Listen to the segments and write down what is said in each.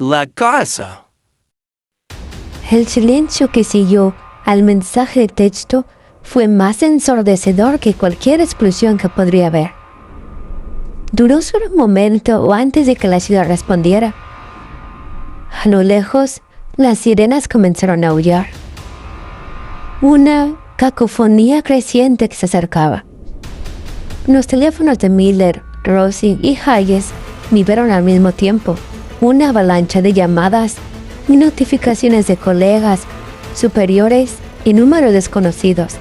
la casa. El silencio que siguió al mensaje de texto fue más ensordecedor que cualquier explosión que podría haber. Duró solo un momento antes de que la ciudad respondiera. A lo lejos, las sirenas comenzaron a aullar. Una cacofonía creciente que se acercaba. Los teléfonos de Miller, Rosie y Hayes vibraron al mismo tiempo. Una avalancha de llamadas y notificaciones de colegas, superiores y números desconocidos.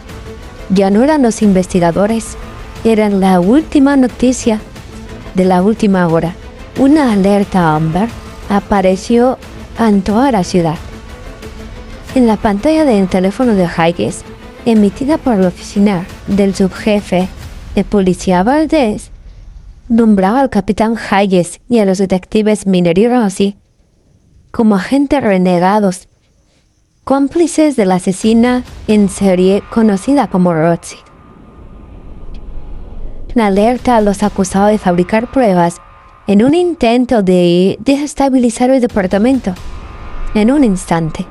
Ya no eran los investigadores, eran la última noticia de la última hora. Una alerta Amber apareció en toda la ciudad. En la pantalla del teléfono de Hayes, emitida por la oficina del subjefe de policía Valdez, nombraba al capitán Hayes y a los detectives Miller y Rosie como agentes renegados, cómplices de la asesina en serie conocida como Rosie. La alerta los acusaba de fabricar pruebas en un intento de desestabilizar el departamento. En un instante,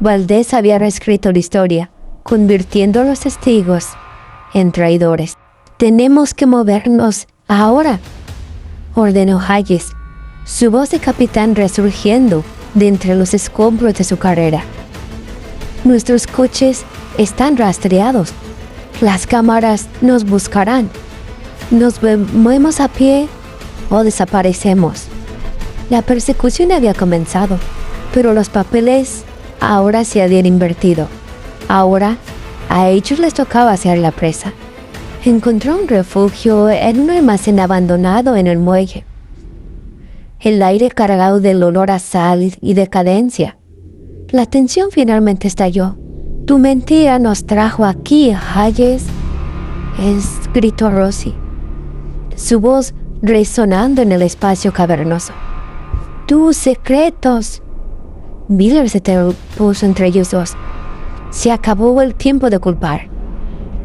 Valdez había reescrito la historia, convirtiendo a los testigos en traidores. «Tenemos que movernos ahora», ordenó Hayes, su voz de capitán resurgiendo de entre los escombros de su carrera. «Nuestros coches están rastreados. Las cámaras nos buscarán. Nos movemos a pie o desaparecemos». La persecución había comenzado, pero los papeles ahora se habían invertido. Ahora, a ellos les tocaba hacer la presa. Encontró un refugio en un almacén abandonado en el muelle. El aire cargado del olor a sal y decadencia. La tensión finalmente estalló. «Tu mentira nos trajo aquí, Hayes», gritó Rosie, su voz resonando en el espacio cavernoso. «Tus secretos». Miller se puso entre ellos dos. Se acabó el tiempo de culpar.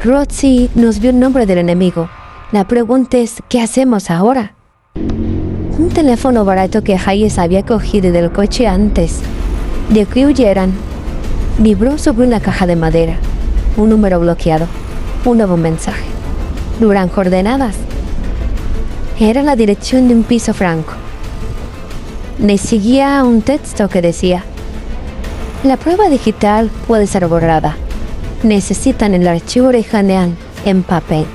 Rosie nos vio el nombre del enemigo. La pregunta es, ¿qué hacemos ahora? Un teléfono barato que Hayes había cogido del coche antes de que huyeran vibró sobre una caja de madera. Un número bloqueado. Un nuevo mensaje. Duran coordenadas. Era la dirección de un piso franco. Le seguía un texto que decía: «La prueba digital puede ser borrada. Necesitan el archivo original en papel,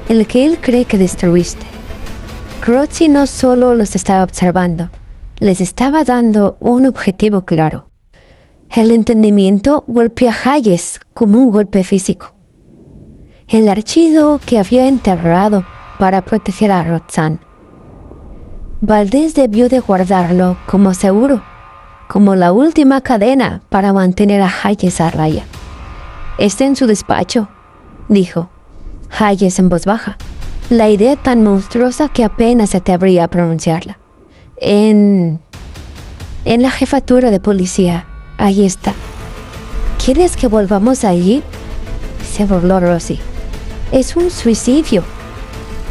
el que él cree que destruiste». Rosie no solo los estaba observando, les estaba dando un objetivo claro. El entendimiento golpeó a Hayes como un golpe físico. El archivo que había enterrado para proteger a Roxanne. Valdez debió de guardarlo como seguro, como la última cadena para mantener a Hayes a raya. «Está en su despacho», dijo Hayes en voz baja, la idea tan monstruosa que apenas se atrevería a pronunciarla. En la jefatura de policía, ahí está». «¿Quieres que volvamos allí?», se burló Rosie. «Es un suicidio.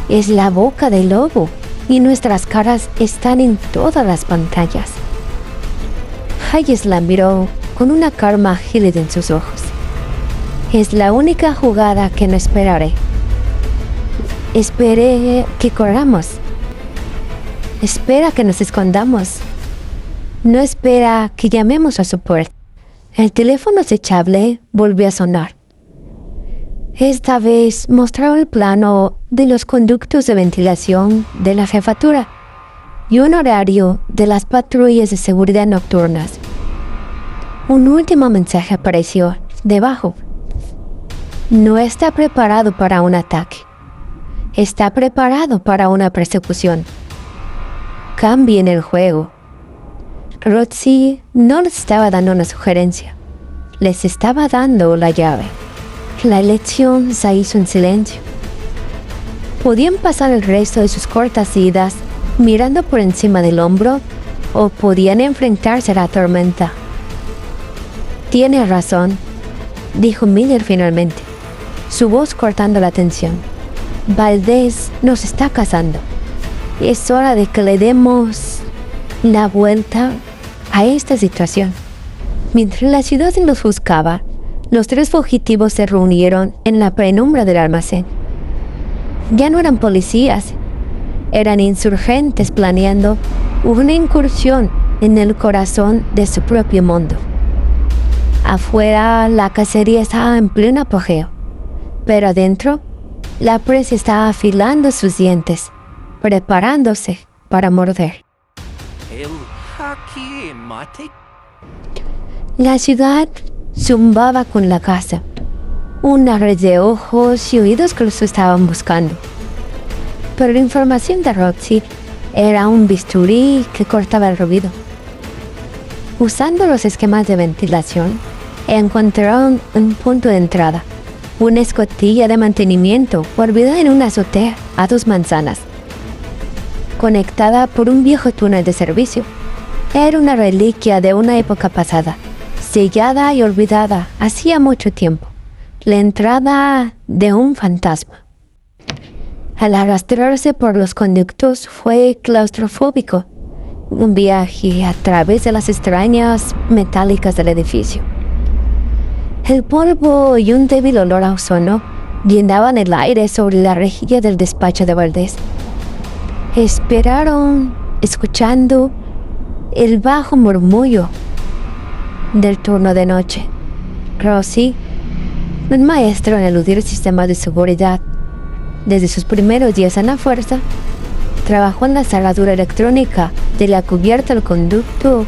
Es la boca del lobo y nuestras caras están en todas las pantallas». Hayes la miró con una calma gélida en sus ojos. «Es la única jugada que no esperaré. Esperé que corramos. Espera que nos escondamos. No espera que llamemos a su puerta». El teléfono desechable volvió a sonar. Esta vez mostraba el plano de los conductos de ventilación de la jefatura y un horario de las patrullas de seguridad nocturnas. Un último mensaje apareció debajo. «No está preparado para un ataque. Está preparado para una persecución. Cambien el juego». Rosie no les estaba dando una sugerencia. Les estaba dando la llave. La elección se hizo en silencio. Podían pasar el resto de sus cortas idas mirando por encima del hombro o podían enfrentarse a la tormenta. «Tiene razón», dijo Miller finalmente, su voz cortando la tensión. «Valdez nos está cazando. Es hora de que le demos la vuelta a esta situación. Mientras la ciudad los buscaba, los tres fugitivos se reunieron en la penumbra del almacén. Ya no eran policías, eran insurgentes planeando una incursión en el corazón de su propio mundo. Afuera la cacería estaba en pleno apogeo, pero adentro la presa estaba afilando sus dientes, preparándose para morder. La ciudad zumbaba con la caza, una red de ojos y oídos que los estaban buscando. Pero la información de Roxy era un bisturí que cortaba el ruido. Usando los esquemas de ventilación, encontraron un punto de entrada, una escotilla de mantenimiento olvidada en una azotea a 2 manzanas, conectada por un viejo túnel de servicio. Era una reliquia de una época pasada, sellada y olvidada hacía mucho tiempo, la entrada de un fantasma. Al arrastrarse por los conductos fue claustrofóbico, un viaje a través de las extrañas metálicas del edificio. El polvo y un débil olor a ozono llenaban el aire sobre la rejilla del despacho de Valdés. Esperaron, escuchando el bajo murmullo del turno de noche. Rossi, un maestro en eludir sistemas de seguridad, desde sus primeros días en la fuerza, trabajó en la cerradura electrónica de la cubierta del conducto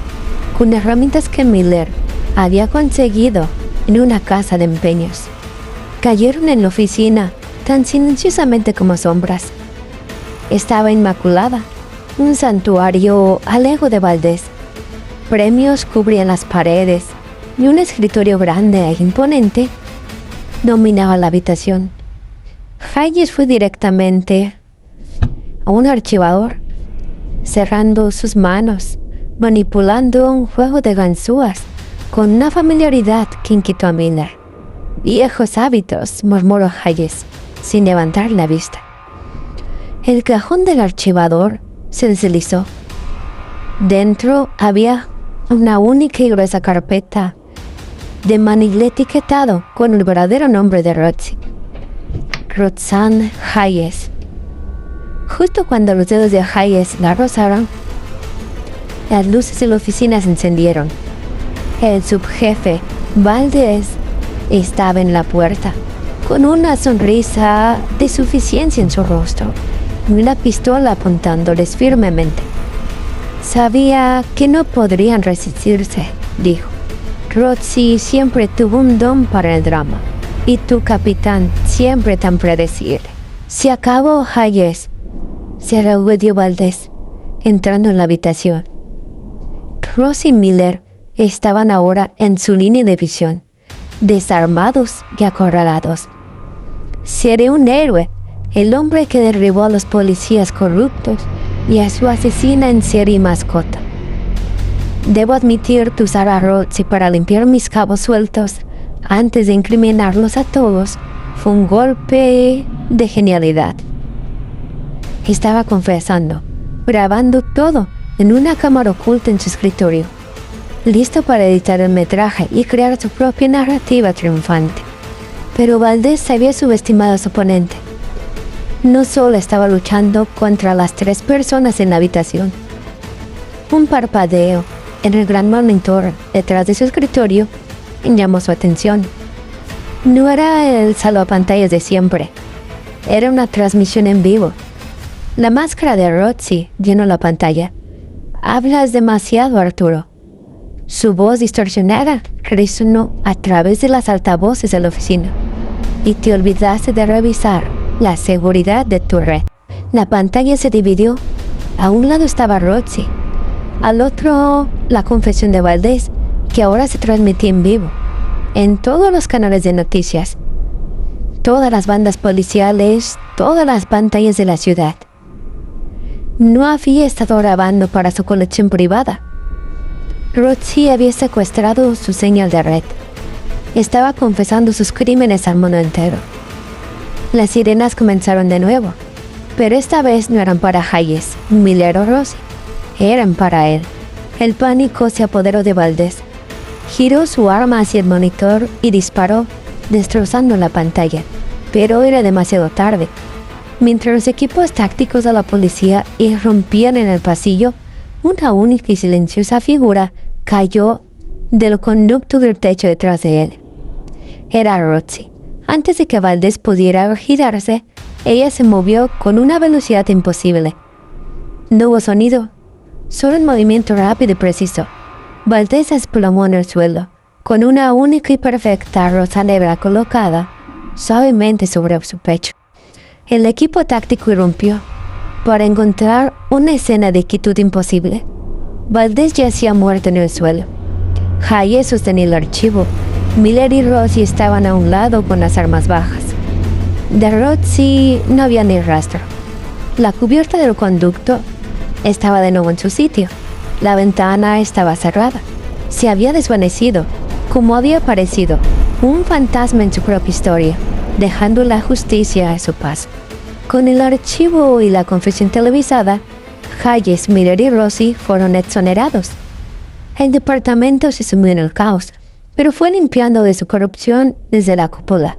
con herramientas que Miller había conseguido en una casa de empeños. Cayeron en la oficina tan silenciosamente como sombras. Estaba inmaculada, un santuario al ego de Valdés. Premios cubrían las paredes y un escritorio grande e imponente dominaba la habitación. Hayes fue directamente a un archivador, cerrando sus manos, manipulando un juego de ganzúas con una familiaridad que inquietó a Miller. «Viejos hábitos», murmuró Hayes, sin levantar la vista. El cajón del archivador se deslizó. Dentro había una única y gruesa carpeta de manil etiquetado con el verdadero nombre de Roxy: Roxanne Hayes. Justo cuando los dedos de Hayes la rozaron, las luces de la oficina se encendieron. El subjefe, Valdés, estaba en la puerta, con una sonrisa de suficiencia en su rostro y una pistola apuntándoles firmemente. Sabía que no podrían resistirse, dijo. Roxy siempre tuvo un don para el drama, y tu capitán siempre tan predecible. Se acabó, Hayes, se rehudió Valdés, entrando en la habitación. Ross y Miller estaban ahora en su línea de visión, desarmados y acorralados. Seré un héroe, el hombre que derribó a los policías corruptos y a su asesina en serie mascota. Debo admitir que usar a Roxy para limpiar mis cabos sueltos antes de incriminarlos a todos fue un golpe de genialidad. Estaba confesando, grabando todo en una cámara oculta en su escritorio, listo para editar el metraje y crear su propia narrativa triunfante. Pero Valdés había subestimado a su oponente. No solo estaba luchando contra las 3 personas en la habitación. Un parpadeo en el gran monitor detrás de su escritorio llamó su atención. No era el salvapantallas de siempre. Era una transmisión en vivo. La máscara de Roxy llenó la pantalla. «Hablas demasiado, Arturo». Su voz distorsionada resonó a través de las altavoces de la oficina. «Y te olvidaste de revisar la seguridad de tu red». La pantalla se dividió. A un lado estaba Roxy, al otro la confesión de Valdés, que ahora se transmitía en vivo, en todos los canales de noticias, todas las bandas policiales, todas las pantallas de la ciudad. No había estado grabando para su colección privada. Roxy había secuestrado su señal de red. Estaba confesando sus crímenes al mundo entero. Las sirenas comenzaron de nuevo, pero esta vez no eran para Hayes, Miller o Roxy. eran para él. El pánico se apoderó de Valdés. Giró su arma hacia el monitor y disparó, destrozando la pantalla. Pero era demasiado tarde. Mientras los equipos tácticos de la policía irrumpían en el pasillo, una única y silenciosa figura cayó del conducto del techo detrás de él. Era Roxy. Antes de que Valdés pudiera girarse, ella se movió con una velocidad imposible. No hubo sonido, solo un movimiento rápido y preciso. Valdés se desplomó en el suelo, con una única y perfecta rosa negra colocada suavemente sobre su pecho. El equipo táctico irrumpió para encontrar una escena de quietud imposible. Valdés yacía muerto en el suelo. Hayes sostenía el archivo. Miller y Rossi estaban a un lado con las armas bajas. De Roxy no había ni rastro. La cubierta del conducto estaba de nuevo en su sitio. La ventana estaba cerrada. Se había desvanecido, como había aparecido, un fantasma en su propia historia, dejando la justicia a su paso. Con el archivo y la confesión televisada, Hayes, Miller y Rossi fueron exonerados. El departamento se sumió en el caos, pero fue limpiando de su corrupción desde la cúpula.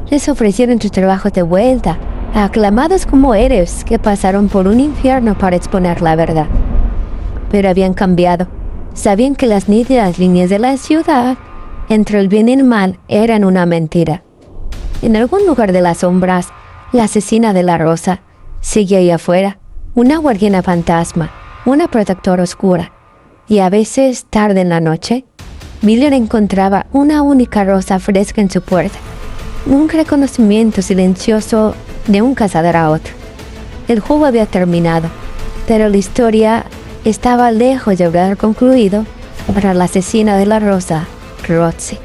Les ofrecieron su trabajo de vuelta, aclamados como héroes que pasaron por un infierno para exponer la verdad. Pero habían cambiado. Sabían que las nítidas líneas de la ciudad entre el bien y el mal eran una mentira. En algún lugar de las sombras, la asesina de la rosa seguía ahí afuera, una guardiana fantasma, una protectora oscura. Y a veces, tarde en la noche, Miller encontraba una única rosa fresca en su puerta. Un reconocimiento silencioso de un cazador a otro. El juego había terminado, pero la historia estaba lejos de haber concluido para la asesina de la rosa, Roxy.